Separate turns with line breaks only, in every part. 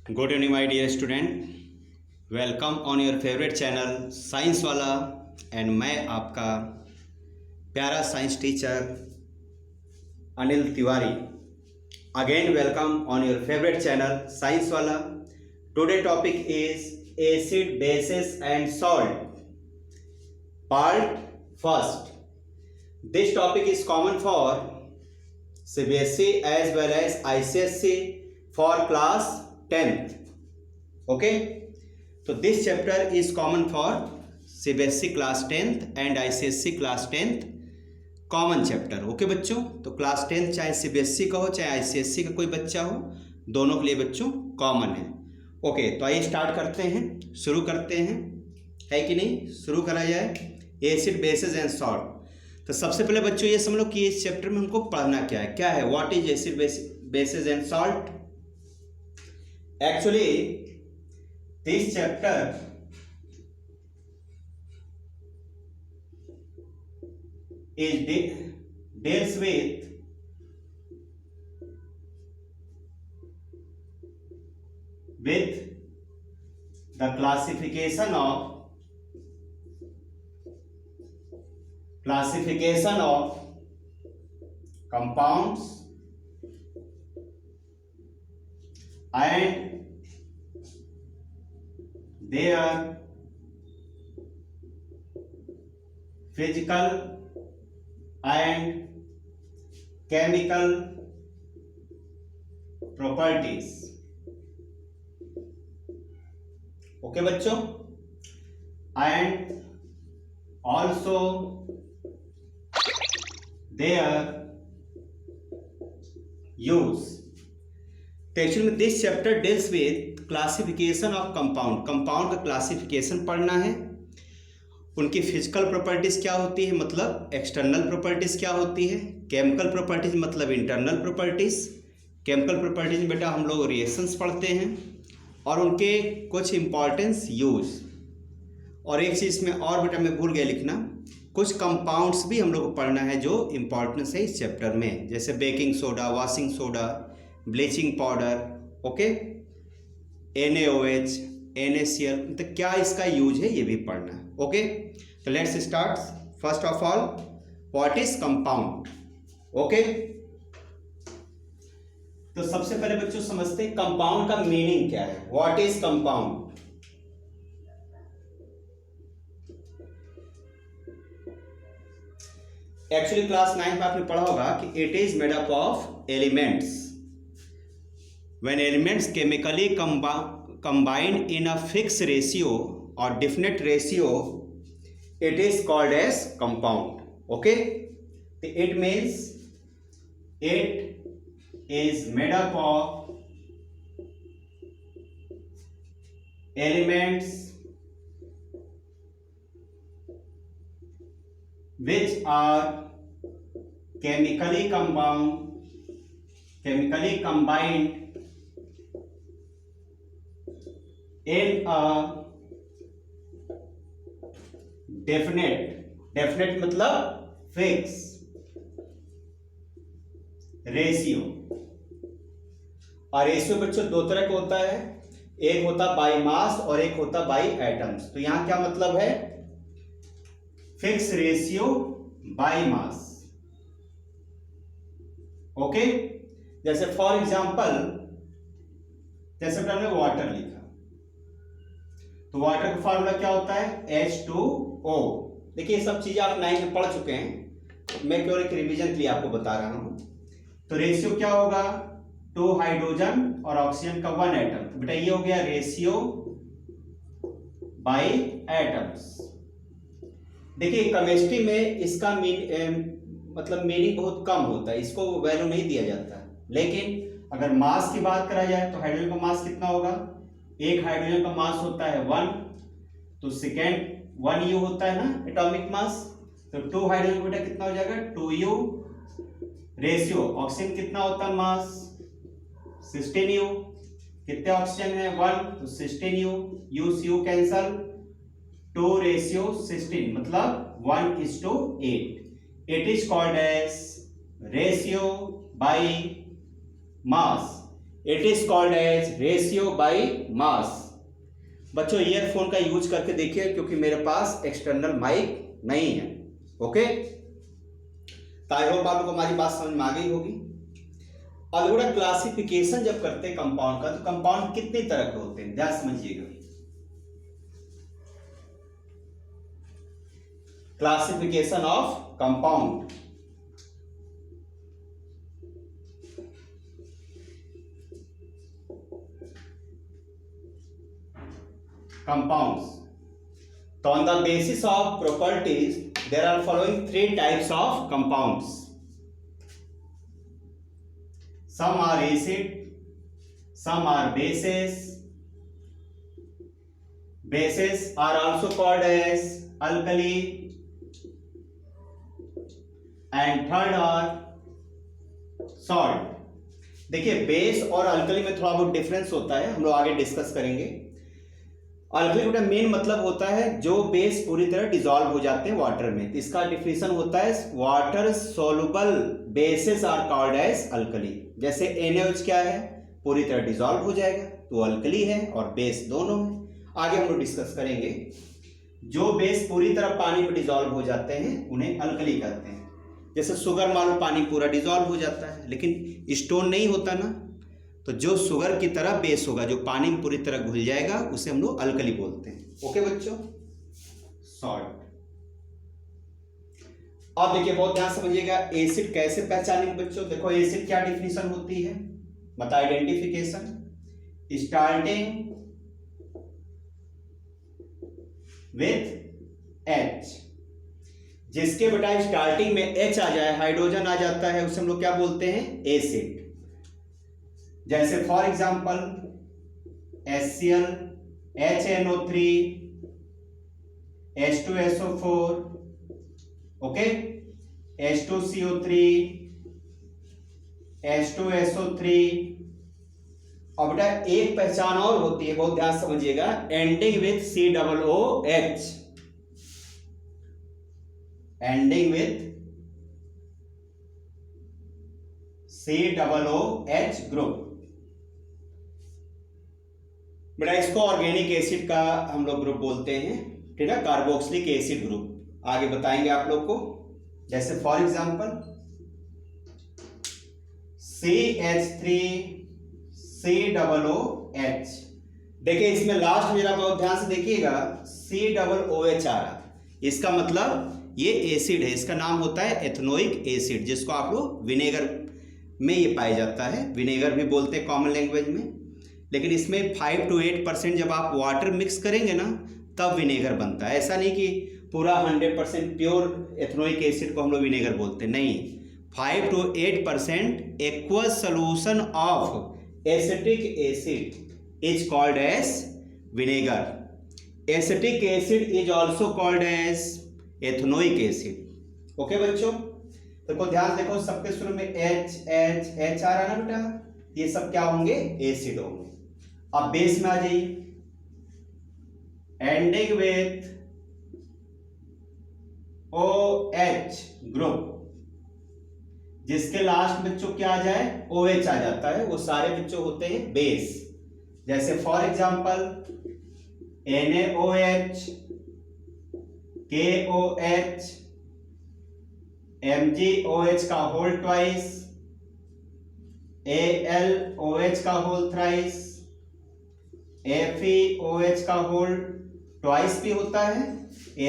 Good evening my dear student, welcome on your favourite channel science वाला। And मैं आपका प्यारा science teacher Anil Tiwari again welcome on your favourite channel science वाला। Today topic is acid bases and salt part first. This topic is common for CBSE as well as ICSE for class 10th. Okay, so this chapter is common for CBSE class 10th and ICSE class 10th common chapter. Okay बच्चों, तो class 10 चाहे CBSE का हो चाहे ICSE का कोई बच्चा हो, दोनों के लिए बच्चों कॉमन है। ओके, तो आइए स्टार्ट करते हैं, शुरू करते हैं, है कि नहीं? शुरू करा जाए। Acid bases and salt. तो सबसे पहले बच्चों ये समझ लो कि इस चैप्टर में हमको पढ़ना क्या है what is acid bases and salt. Actually this chapter deals with the classification of compounds and their physical and chemical properties। Okay बच्चों, and also their use। तो एक्चुअली में this chapter deals with classification of compound. Compound का classification पढ़ना है, उनकी physical properties क्या होती है, मतलब एक्सटर्नल प्रॉपर्टीज क्या होती है, केमिकल प्रॉपर्टीज मतलब इंटरनल प्रॉपर्टीज। केमिकल प्रॉपर्टीज में बेटा हम लोग रिएक्शंस पढ़ते हैं और उनके कुछ इंपॉर्टेंस यूज। और एक चीज़ में और बेटा मैं भूल गया लिखना, कुछ कंपाउंड्स भी हम लोग को पढ़ना है जो इम्पॉर्टेंस है इस चैप्टर में, जैसे baking soda, washing soda, bleaching powder, okay, NaOH, NaCl, तो क्या इसका यूज है ये भी पढ़ना है। ओके, तो let's start. First of all what is compound. Okay, तो सबसे पहले बच्चों समझते हैं कंपाउंड का मीनिंग क्या है। What is compound. Actually class 9 में आपने पढ़ा होगा कि it is made up of elements. When elements chemically combined in a fixed ratio or definite ratio, it is called as compound। okay, it means it is made up of elements which are chemically combined in a definite मतलब fix ratio. और ratio बच्चों दो तरह का होता है, एक होता बाई मास और एक होता बाई एटम्स। तो यहां क्या मतलब है, fix ratio by mass. Okay, जैसे फॉर एग्जांपल जैसे हमने वाटर लिखा, तो वाटर का फार्मूला क्या होता है, H2O। देखिए सब चीजें आप 9 में पढ़ चुके हैं, मैं केवल एक रिवीजन के लिए आपको बता रहा हूं। तो रेशियो क्या होगा, 2 हाइड्रोजन और ऑक्सीजन का 1 एटम। तो बेटा ये हो गया रेशियो बाय एटम्स। देखिए केमिस्ट्री में इसका मतलब मीनिंग बहुत कम होता है, इसको वैल्यू नहीं दिया जाता। लेकिन अगर मास की बात करा जाए तो हाइड्रोजन का मास कितना होगा, एक हाइड्रोजन का मास होता है 1, तो सेकेंड 1U होता है ना एटॉमिक मास। तो 2 हाइड्रोजन बेटा कितना हो जाएगा, 2U। रेशियो ऑक्सीजन कितना होता है मास, 16U। कितने ऑक्सीजन है 1, तो 16U, U से U कैंसल, 2 रेशियो 16 मतलब 1:8। It is called as ratio by mass. It is called as ratio by mass. बच्चों ईयरफोन का यूज करके देखिए क्योंकि मेरे पास एक्सटर्नल माइक नहीं है। ओके, तो आई होप आप लोग को हमारी बात समझ में आ गई होगी। अब लोग क्लासिफिकेशन जब करते हैं कंपाउंड का, तो कंपाउंड कितने तरह के होते हैं ध्यान समझिएगा। Classification of compound, compounds. So on the basis of properties, there are following three types of compounds. Some are acid, some are bases. Bases are also called as alkali, and third are salt. देखिए base और alkali में थोड़ा बहुत difference होता है, हम लोग आगे डिस्कस करेंगे। अल्कली का मेन मतलब होता है जो बेस पूरी तरह डिसॉल्व हो जाते हैं वाटर में, तो इसका डिफिनेशन होता है water soluble bases are called as alkali. जैसे NaOH क्या है, पूरी तरह डिसॉल्व हो जाएगा तो अल्कली है, और बेस दोनों है। आगे हम लोग डिस्कस करेंगे। जो बेस पूरी तरह पानी में डिसॉल्व हो जाते हैं उन्हें अल्कली कहते हैं। जैसे शुगर मान लो पानी पूरा डिसॉल्व हो जाता है लेकिन स्टोन नहीं होता ना, तो जो शुगर की तरह बेस होगा जो पानी में पूरी तरह घुल जाएगा उसे हम लोग अल्कली बोलते हैं। ओके बच्चों, सॉल्ट। अब देखिए बहुत ध्यान समझिएगा, एसिड कैसे पहचानेंगे बच्चों। देखो एसिड क्या डिफिनेशन होती है, बता आइडेंटिफिकेशन। स्टार्टिंग विथ H, जिसके बेटा स्टार्टिंग में H आ जाए, हाइड्रोजन आ जाता है, उसे हम लोग क्या बोलते हैं, एसिड। जैसे for example HCl, HNO3, H2SO4, okay, H2CO3, H2SO3। और बेटा एक पहचान और होती है, बहुत ध्यान समझिएगा, ending with COOH, ending with COOH group. बेटा इसको ऑर्गेनिक एसिड का हम लोग ग्रुप बोलते हैं, ठीक है, कार्बोक्सिलिक एसिड ग्रुप। आगे बताएंगे आप लोग को। जैसे फॉर एग्जांपल CH3COOH। देखिए इसमें लास्ट मेरा बहुत ध्यान से देखिएगा, COOH आ रहा, इसका मतलब ये एसिड है, इसका नाम होता है एथनोइक एसिड, जिसको आप लोग विनेगर में ये पाया जाता है, विनेगर भी बोलते हैं कॉमन लैंग्वेज में। लेकिन इसमें 5 to 8% जब आप वाटर मिक्स करेंगे ना तब विनेगर बनता है। ऐसा नहीं कि पूरा 100% प्योर एथनोइक एसिड को हम लोग विनेगर बोलते हैं, नहीं। 5 to 8% aqueous solution of acetic acid is called as vinegar. Acetic acid is also called as ethanoic acid. Okay बच्चों, तो ध्यान देखो, सबके शुरू में H आ रहा है ना बेटा, ये सब क्या होंगे, एसिड होंगे। अब बेस में आ जाइए, एंडिंग विथ OH ग्रुप, जिसके लास्ट बच्चों क्या आ जाए, OH आ जाता है, वो सारे बच्चों होते हैं बेस। जैसे for example NaOH, KOH, MgOH का होल ट्वाइस, AlOH का होल थ्राइस, FeOH का होल ट्वाइस भी होता है,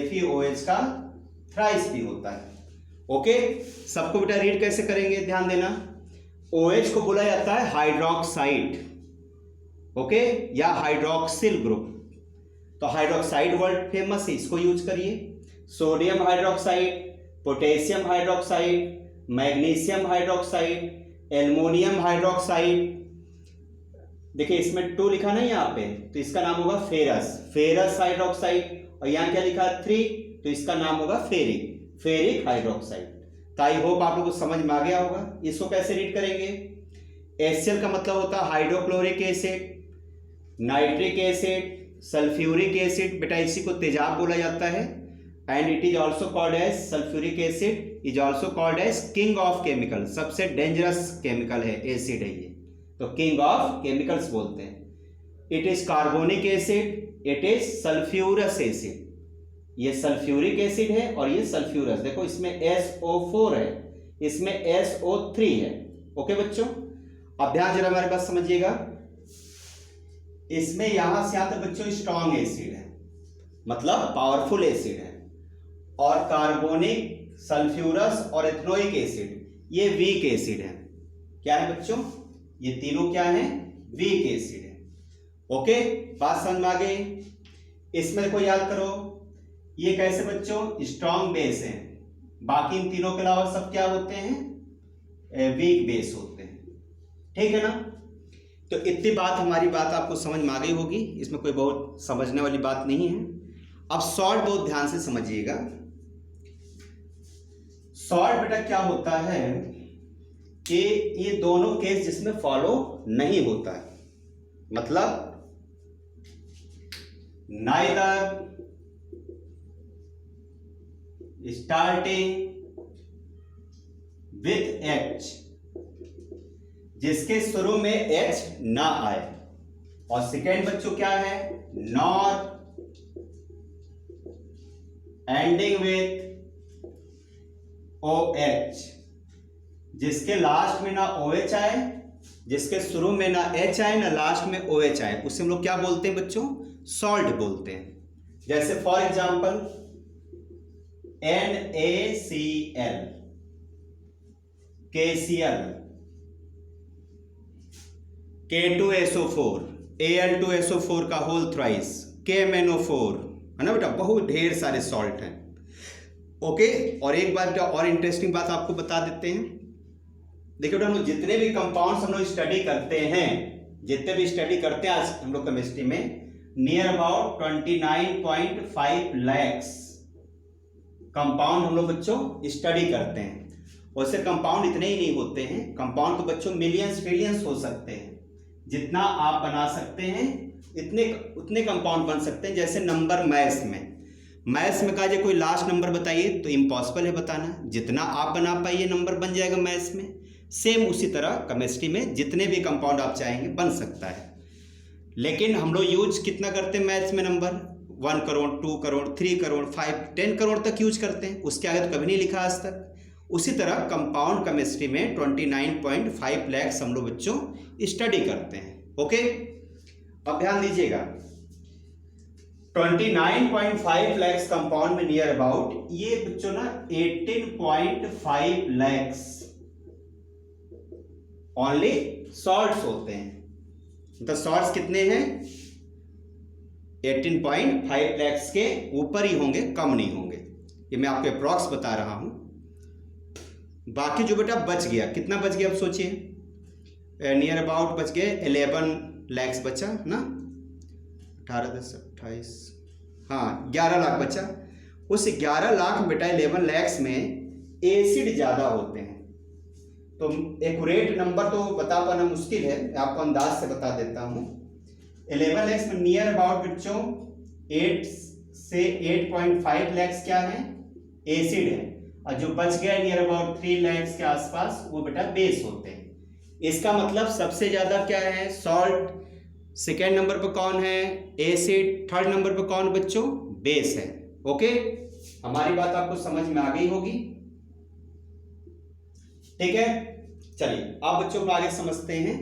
FeOH का थ्राइस भी होता है। ओके, सबको बेटा रीड कैसे करेंगे ध्यान देना। OH को बोला जाता है हाइड्रोक्साइड, ओके, या हाइड्रोक्सिल ग्रुप। तो हाइड्रोक्साइड वर्ड फेमस है, इसको यूज करिए। Sodium hydroxide, potassium hydroxide, magnesium hydroxide, aluminium hydroxide. देखिए इसमें 2 लिखा नहीं यहाँ पे, तो इसका नाम होगा फेरस हाइड्रोक्साइड। और यहाँ क्या लिखा है 3, तो इसका नाम होगा फेरिक हाइड्रोक्साइड। तो आई होप आप लोगों को समझ में आ गया होगा। इसको कैसे रीड करेंगे, HCl का मतलब होता है hydrochloric acid, nitric acid, sulphuric acid. बेटा इसी को तेजाब बोला जाता है, and it is also called as sulphuric acid is also called as king of chemical. सबसे डेंजरस केमिकल है, एसिड है ये। तो किंग ऑफ केमिकल्स बोलते हैं। It is carbonic acid, it is sulphurous acid. ये सल्फ्यूरिक एसिड है और ये सल्फ्यूरस, देखो इसमें SO4 है, इसमें SO3 है। ओके बच्चों, अब ध्यान जरा हमारे पास समझिएगा, इसमें यहां से यहां तक बच्चों स्ट्रॉन्ग एसिड है, मतलब पावरफुल एसिड है, और कार्बोनिक, सल्फ्यूरस और एथनोइक एसिड ये वीक एसिड है। क्या है बच्चों, ये तीनों क्या है, वीक एसिड है। ओके, बात समझ में आ गई। इसमें देखो याद करो, ये कैसे बच्चों, स्ट्रॉन्ग बेस है, बाकी इन तीनों के अलावा सब क्या होते हैं, वीक बेस होते हैं। ठीक है ना, तो इतनी बात, हमारी बात आपको समझ में आ गई होगी, इसमें कोई बहुत समझने वाली बात नहीं है। अब सॉल्ट बहुत ध्यान से समझिएगा। सॉल्ट बेटा क्या होता है कि ये दोनों केस जिसमें फॉलो नहीं होता है, मतलब नाइदर स्टार्टिंग विथ H, जिसके शुरू में H ना आए, और सेकेंड बच्चों क्या है, नॉर एंडिंग विथ OH, जिसके लास्ट में ना OH आए, जिसके शुरू में ना H आए ना लास्ट में OH आए, उसे हम लोग क्या बोलते हैं बच्चों, सॉल्ट बोलते हैं। जैसे for example NaCl, KCl, K2SO4, Al2SO4 का होल थ्राइस, KMnO4, है ना बेटा, बहुत ढेर सारे सॉल्ट हैं। ओके, और एक बात और इंटरेस्टिंग बात आपको बता देते हैं। देखिए बेटा, हम लोग जितने भी कंपाउंड्स हम लोग स्टडी करते हैं, जितने भी स्टडी करते हैं आज हम लोग केमिस्ट्री में, नियर अबाउट 29.5 lakhs कंपाउंड हम लोग बच्चों स्टडी करते हैं। वैसे कंपाउंड इतने ही नहीं होते हैं, कंपाउंड तो बच्चों मिलियंस ट्रिलियंस हो सकते हैं। जितना आप बना सकते हैं उतने कंपाउंड बन सकते हैं। जैसे नंबर मैथ्स में कहा जाए कोई लास्ट नंबर बताइए तो इम्पॉसिबल है बताना, जितना आप बना पाइए नंबर बन जाएगा मैथ्स में। सेम उसी तरह केमिस्ट्री में जितने भी कंपाउंड आप चाहेंगे बन सकता है, लेकिन हम लोग यूज कितना करते हैं मैथ्स में, नंबर 1 करोड़, 2 करोड़, 3 करोड़, 5, 10 करोड़ तक यूज करते हैं, उसके आगे तो कभी नहीं लिखा आज तक। उसी तरह कंपाउंड केमिस्ट्री में 29.5 lakhs हम लोग बच्चों स्टडी करते हैं। ओके, अब ध्यान दीजिएगा, 29.5 lakhs कंपाउंड में नियर अबाउट ये बच्चों ना 18.5 lakhs ओनली सॉल्ट्स होते हैं। तो सॉल्ट्स कितने हैं, 18.5 lakhs के ऊपर ही होंगे, कम नहीं होंगे। ये मैं आपको अप्रॉक्स बता रहा हूं। बाकी जो बेटा बच गया, कितना बच गया अब सोचिए, नियर अबाउट बच गए 11 lakhs बचा ना, 18 10 28, हाँ 11 लाख बचा। उस 11 लाख बेटा 11 lakhs में एसिड ज्यादा होते हैं। तो एक्यूरेट नंबर तो बता पाना मुश्किल है, मैं आपको अंदाज से बता देता हूं। 11 lakhs में नियर अबाउट बच्चों 8 से 8.5 lakhs क्या है, एसिड है, और जो बच गया नियर अबाउट 3 lakhs के आसपास वो बेटा बेस होते हैं। इसका मतलब सबसे ज्यादा क्या है, सॉल्ट, सेकेंड नंबर पर कौन है, एसिड, थर्ड नंबर पर कौन बच्चों, बेस है। ओके, हमारी बात आपको समझ में आ गई होगी, ठीक है। चलिए अब बच्चों को आगे समझते हैं,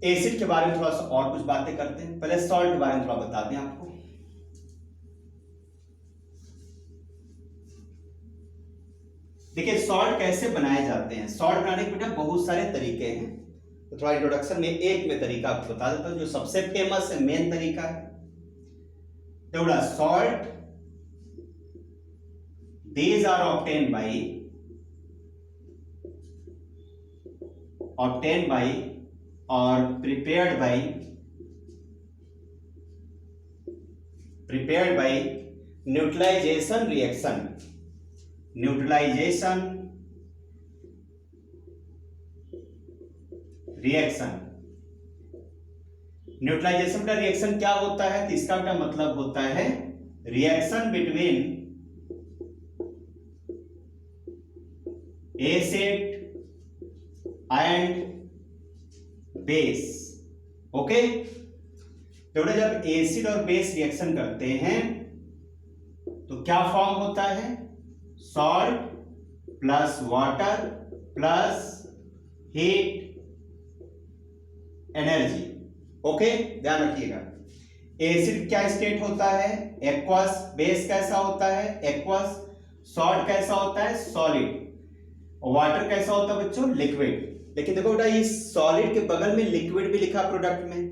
एसिड के बारे में थोड़ा सा और कुछ बातें करते हैं। पहले सॉल्ट के बारे में थोड़ा बता दें आपको। देखिए सॉल्ट कैसे बनाए जाते हैं। सॉल्ट बनाने के बेटा बहुत सारे तरीके हैं, तो थोड़ा इंट्रोडक्शन में एक में तरीका आपको बता देता हूं जो सबसे फेमस है, मेन तरीका है। तो salt these are obtained by or prepared by neutralization reaction neutralization का रिएक्शन क्या होता है, तो इसका क्या मतलब होता है, reaction between acid and base. Okay, तो बेटा जब एसिड और बेस रिएक्शन करते हैं तो क्या फॉर्म होता है? Salt plus water plus heat energy. Okay, ध्यान रखिएगा। एसिड क्या स्टेट होता है? एक्वस। बेस कैसा होता है? एक्वस। सॉल्ट कैसा होता है? सॉलिड। और वाटर कैसा होता है बच्चों? लिक्विड। लेकिन देखो बेटा ये सॉलिड के बगल में लिक्विड भी लिखा प्रोडक्ट में,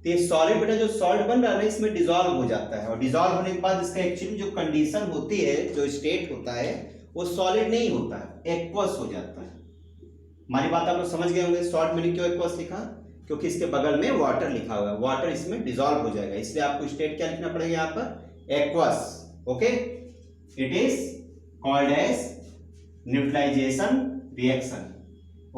तो ये सॉलिड बेटा जो सॉल्ट बन रहा है ना इसमें डिसॉल्व हो जाता है, और डिसॉल्व होने के बाद इसका एक्चुअली जो कंडीशन होती है, जो स्टेट होता है वो सॉलिड नहीं होता है, एक्वस हो जाता है। हमारी बात आप लोग समझ गए होंगे। सॉल्ट मैंने क्यों एक्वस लिखा? क्योंकि इसके बगल में वाटर लिखा हुआ है, वाटर इसमें डिसॉल्व हो जाएगा, इसलिए आपको स्टेट क्या लिखना पड़ेगा यहाँ पर? Aqueous. Okay, it is called as neutralization reaction.